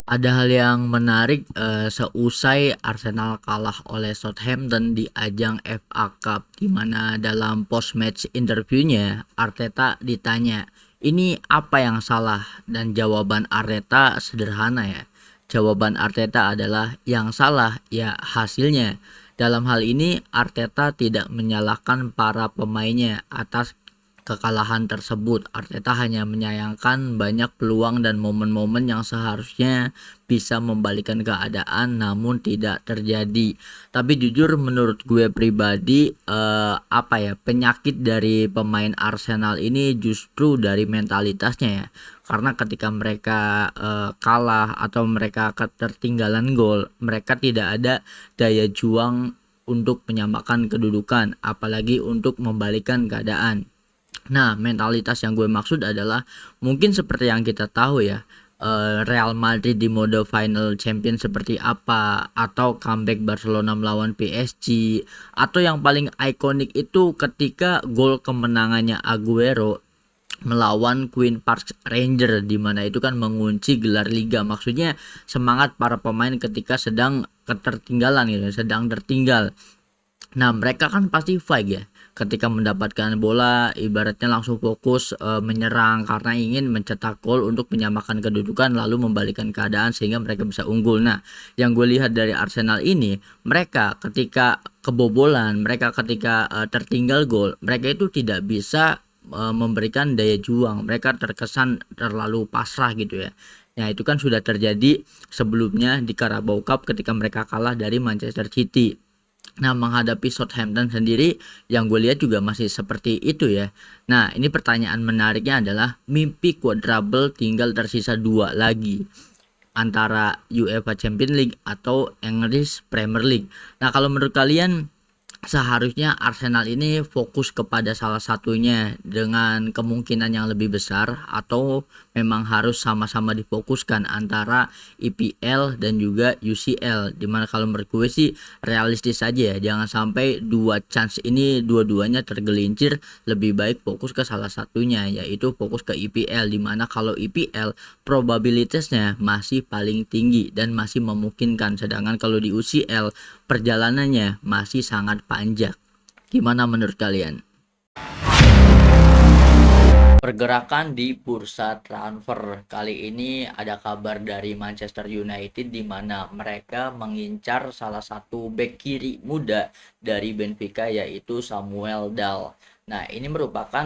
Ada hal yang menarik, seusai Arsenal kalah oleh Southampton di ajang FA Cup, di mana dalam post-match interview-nya Arteta ditanya, "Ini apa yang salah?" Dan jawaban Arteta sederhana ya. Jawaban Arteta adalah, "Yang salah ya hasilnya." Dalam hal ini Arteta tidak menyalahkan para pemainnya atas kekalahan tersebut. Arteta hanya menyayangkan banyak peluang dan momen-momen yang seharusnya bisa membalikan keadaan namun tidak terjadi. Tapi jujur menurut gue pribadi, apa ya, penyakit dari pemain Arsenal ini justru dari mentalitasnya ya. Karena ketika mereka kalah atau mereka ketertinggalan gol, mereka tidak ada daya juang untuk menyamakan kedudukan, apalagi untuk membalikan keadaan. Nah, mentalitas yang gue maksud adalah mungkin seperti yang kita tahu ya, Real Madrid di mode final champion seperti apa, atau comeback Barcelona melawan PSG, atau yang paling ikonik itu ketika gol kemenangannya Aguero melawan Queen Park Ranger, di mana itu kan mengunci gelar liga. Maksudnya semangat para pemain ketika sedang ketertinggalan gitu, sedang tertinggal. Nah, mereka kan pasti fight ya. Ketika mendapatkan bola, ibaratnya langsung fokus menyerang karena ingin mencetak gol untuk menyamakan kedudukan lalu membalikan keadaan sehingga mereka bisa unggul. Nah, yang gue lihat dari Arsenal ini, mereka ketika kebobolan, mereka ketika tertinggal gol, mereka itu tidak bisa memberikan daya juang. Mereka terkesan terlalu pasrah gitu ya. Nah, itu kan sudah terjadi sebelumnya di Carabao Cup ketika mereka kalah dari Manchester City. Nah, menghadapi Southampton sendiri yang gue lihat juga masih seperti itu ya. Nah, ini pertanyaan menariknya adalah mimpi quadruple tinggal tersisa dua lagi antara UEFA Champions League atau English Premier League. Nah, kalau menurut kalian seharusnya Arsenal ini fokus kepada salah satunya dengan kemungkinan yang lebih besar, atau memang harus sama-sama difokuskan antara IPL dan juga UCL, dimana kalau menurut gue sih realistis saja ya, jangan sampai dua chance ini dua-duanya tergelincir. Lebih baik fokus ke salah satunya, yaitu fokus ke IPL, dimana kalau IPL probabilitasnya masih paling tinggi dan masih memungkinkan, sedangkan kalau di UCL perjalanannya masih sangat panjang. Gimana menurut kalian? Pergerakan di bursa transfer kali ini ada kabar dari Manchester United di mana mereka mengincar salah satu bek kiri muda dari Benfica, yaitu Samuel Dal. Nah, ini merupakan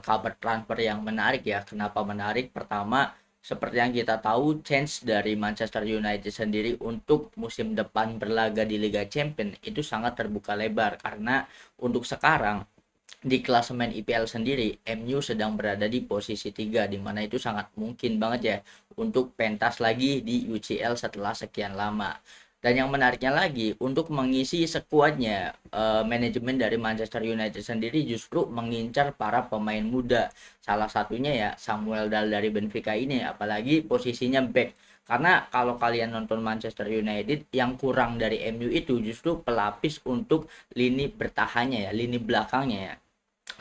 kabar transfer yang menarik ya. Kenapa menarik? Pertama, seperti yang kita tahu, chance dari Manchester United sendiri untuk musim depan berlaga di Liga Champions itu sangat terbuka lebar, karena untuk sekarang di klasemen IPL sendiri MU sedang berada di posisi 3, di mana itu sangat mungkin banget ya untuk pentas lagi di UCL setelah sekian lama. Dan yang menariknya lagi, untuk mengisi skuadnya, manajemen dari Manchester United sendiri justru mengincar para pemain muda. Salah satunya ya Samuel Dal dari Benfica ini, apalagi posisinya back. Karena kalau kalian nonton Manchester United, yang kurang dari MU itu justru pelapis untuk lini bertahannya ya, lini belakangnya ya.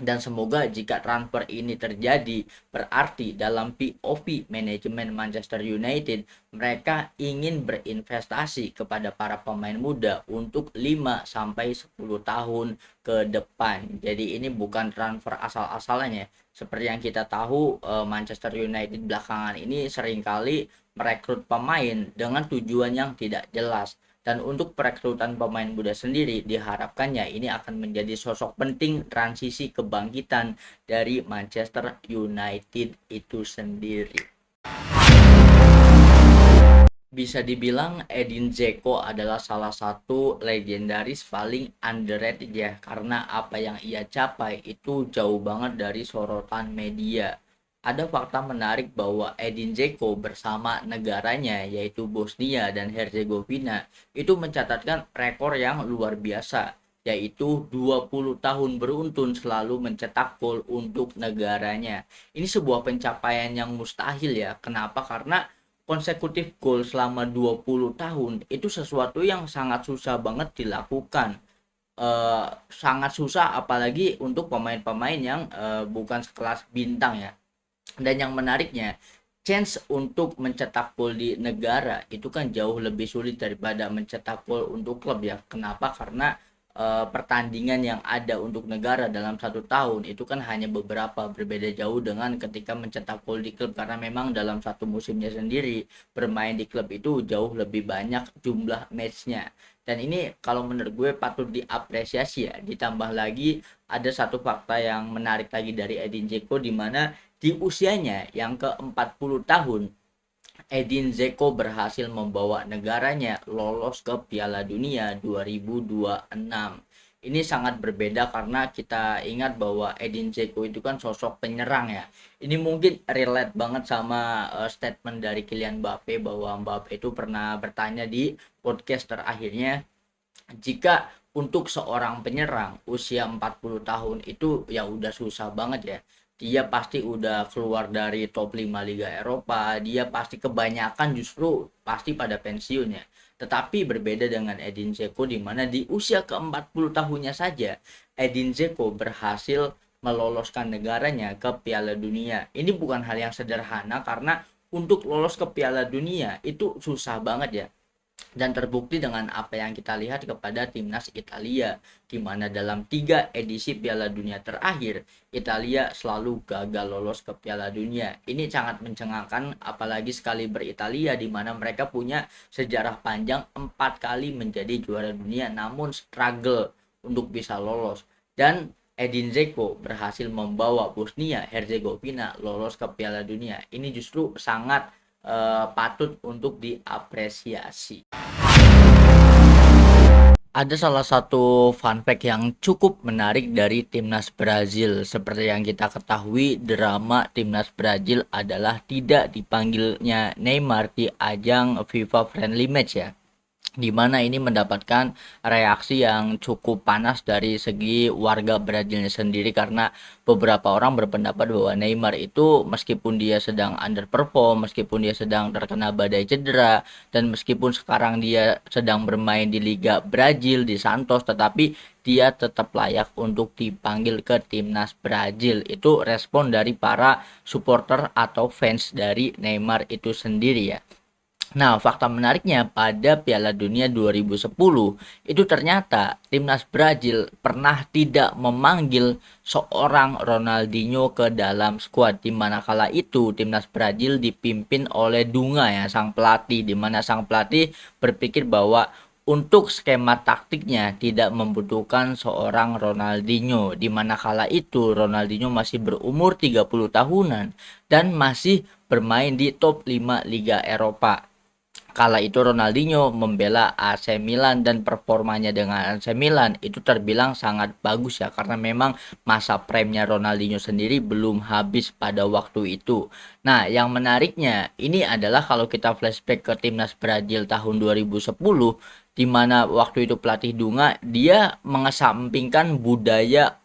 Dan semoga jika transfer ini terjadi, berarti dalam POV manajemen Manchester United, mereka ingin berinvestasi kepada para pemain muda untuk 5 sampai 10 tahun ke depan. Jadi ini bukan transfer asal-asalannya. Seperti yang kita tahu, Manchester United belakangan ini seringkali merekrut pemain dengan tujuan yang tidak jelas. Dan untuk perekrutan pemain muda sendiri diharapkannya ini akan menjadi sosok penting transisi kebangkitan dari Manchester United itu sendiri. Bisa dibilang Edin Dzeko adalah salah satu legendaris paling underrated ya, karena apa yang ia capai itu jauh banget dari sorotan media. Ada fakta menarik bahwa Edin Dzeko bersama negaranya yaitu Bosnia dan Herzegovina itu mencatatkan rekor yang luar biasa, yaitu 20 tahun beruntun selalu mencetak gol untuk negaranya. Ini sebuah pencapaian yang mustahil ya. Kenapa? Karena konsekutif gol selama 20 tahun itu sesuatu yang sangat susah banget dilakukan. Sangat susah apalagi untuk pemain-pemain yang bukan sekelas bintang ya. Dan yang menariknya, chance untuk mencetak gol di negara itu kan jauh lebih sulit daripada mencetak gol untuk klub ya. Kenapa? Karena pertandingan yang ada untuk negara dalam 1 tahun itu kan hanya beberapa, berbeda jauh dengan ketika mencetak gol di klub, karena memang dalam satu musimnya sendiri bermain di klub itu jauh lebih banyak jumlah matchnya. Dan ini kalau menurut gue patut diapresiasi ya. Ditambah lagi ada satu fakta yang menarik lagi dari Edin Dzeko, di mana di usianya yang ke-40 tahun, Edin Dzeko berhasil membawa negaranya lolos ke Piala Dunia 2026. Ini sangat berbeda karena kita ingat bahwa Edin Dzeko itu kan sosok penyerang ya. Ini mungkin relate banget sama statement dari Kylian Mbappe, bahwa Mbappe itu pernah bertanya di podcast terakhirnya, jika untuk seorang penyerang usia 40 tahun itu ya udah susah banget ya. Dia pasti udah keluar dari top 5 Liga Eropa, dia pasti kebanyakan justru pasti pada pensiunnya. Tetapi berbeda dengan Edin Dzeko, di mana di usia ke-40 tahunnya saja Edin Dzeko berhasil meloloskan negaranya ke Piala Dunia. Ini bukan hal yang sederhana, karena untuk lolos ke Piala Dunia itu susah banget ya. Dan terbukti dengan apa yang kita lihat kepada timnas Italia, di mana dalam 3 edisi Piala Dunia terakhir Italia selalu gagal lolos ke Piala Dunia. Ini sangat mencengangkan, apalagi sekali beritalia, di mana mereka punya sejarah panjang 4 kali menjadi juara dunia namun struggle untuk bisa lolos. Dan Edin Dzeko berhasil membawa Bosnia Herzegovina lolos ke Piala Dunia. Ini justru sangat patut untuk diapresiasi. Ada salah satu fun fact yang cukup menarik dari timnas Brazil. Seperti yang kita ketahui, drama timnas Brazil adalah tidak dipanggilnya Neymar di ajang FIFA Friendly Match ya, di mana ini mendapatkan reaksi yang cukup panas dari segi warga Brazilnya sendiri, karena beberapa orang berpendapat bahwa Neymar itu meskipun dia sedang underperform, meskipun dia sedang terkena badai cedera, dan meskipun sekarang dia sedang bermain di Liga Brazil di Santos, tetapi dia tetap layak untuk dipanggil ke timnas Brazil. Itu respon dari para supporter atau fans dari Neymar itu sendiri ya. Nah, fakta menariknya pada Piala Dunia 2010 itu ternyata timnas Brazil pernah tidak memanggil seorang Ronaldinho ke dalam skuad, di mana kala itu timnas Brazil dipimpin oleh Dunga ya, sang pelatih, di mana sang pelatih berpikir bahwa untuk skema taktiknya tidak membutuhkan seorang Ronaldinho, di mana kala itu Ronaldinho masih berumur 30 tahunan dan masih bermain di top 5 Liga Eropa. Kala itu Ronaldinho membela AC Milan dan performanya dengan AC Milan itu terbilang sangat bagus ya, karena memang masa prime-nya Ronaldinho sendiri belum habis pada waktu itu. Nah, yang menariknya ini adalah kalau kita flashback ke timnas Brazil tahun 2010, di mana waktu itu pelatih Dunga dia mengesampingkan budaya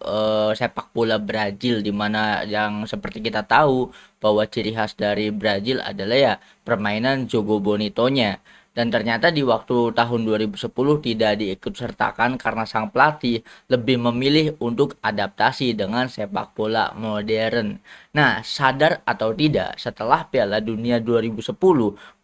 sepak bola Brazil, di mana yang seperti kita tahu bahwa ciri khas dari Brazil adalah ya permainan Jogo Bonitonya. Dan ternyata di waktu tahun 2010 tidak diikut sertakan karena sang pelatih lebih memilih untuk adaptasi dengan sepak bola modern. Nah, sadar atau tidak, setelah Piala Dunia 2010,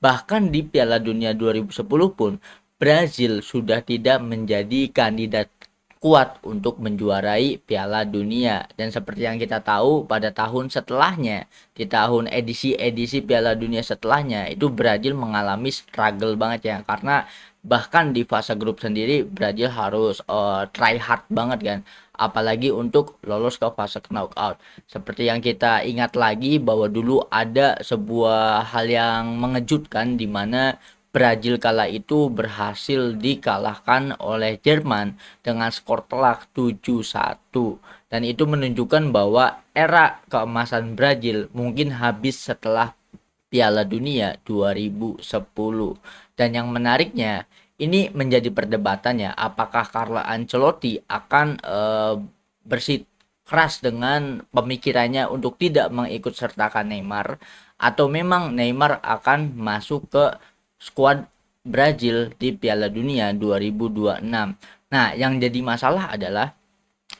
bahkan di Piala Dunia 2010 pun Brazil sudah tidak menjadi kandidat kuat untuk menjuarai Piala Dunia. Dan seperti yang kita tahu, pada tahun setelahnya, di tahun edisi-edisi Piala Dunia setelahnya, itu Brazil mengalami struggle banget ya, karena bahkan di fase grup sendiri Brazil harus try hard banget kan, apalagi untuk lolos ke fase knockout. Seperti yang kita ingat lagi bahwa dulu ada sebuah hal yang mengejutkan, di mana Brazil kala itu berhasil dikalahkan oleh Jerman dengan skor telak 7-1, dan itu menunjukkan bahwa era keemasan Brazil mungkin habis setelah Piala Dunia 2010. Dan yang menariknya, ini menjadi perdebatan ya, apakah Carlo Ancelotti akan bersikeras dengan pemikirannya untuk tidak mengikut sertakan Neymar, atau memang Neymar akan masuk ke skuad Brazil di Piala Dunia 2026. Nah, yang jadi masalah adalah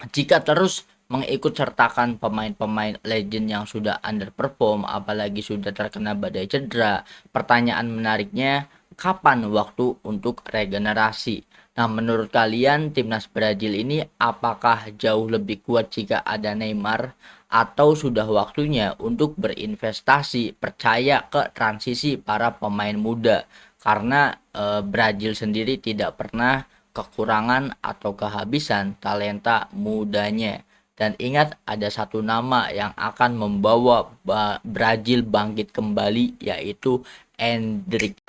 jika terus mengikut sertakan pemain-pemain legend yang sudah underperform, apalagi sudah terkena badai cedera. Pertanyaan menariknya, kapan waktu untuk regenerasi? Nah, menurut kalian timnas Brazil ini apakah jauh lebih kuat jika ada Neymar atau sudah waktunya untuk berinvestasi percaya ke transisi para pemain muda? Karena Brazil sendiri tidak pernah kekurangan atau kehabisan talenta mudanya. Dan ingat, ada satu nama yang akan membawa Brazil bangkit kembali, yaitu Endrick.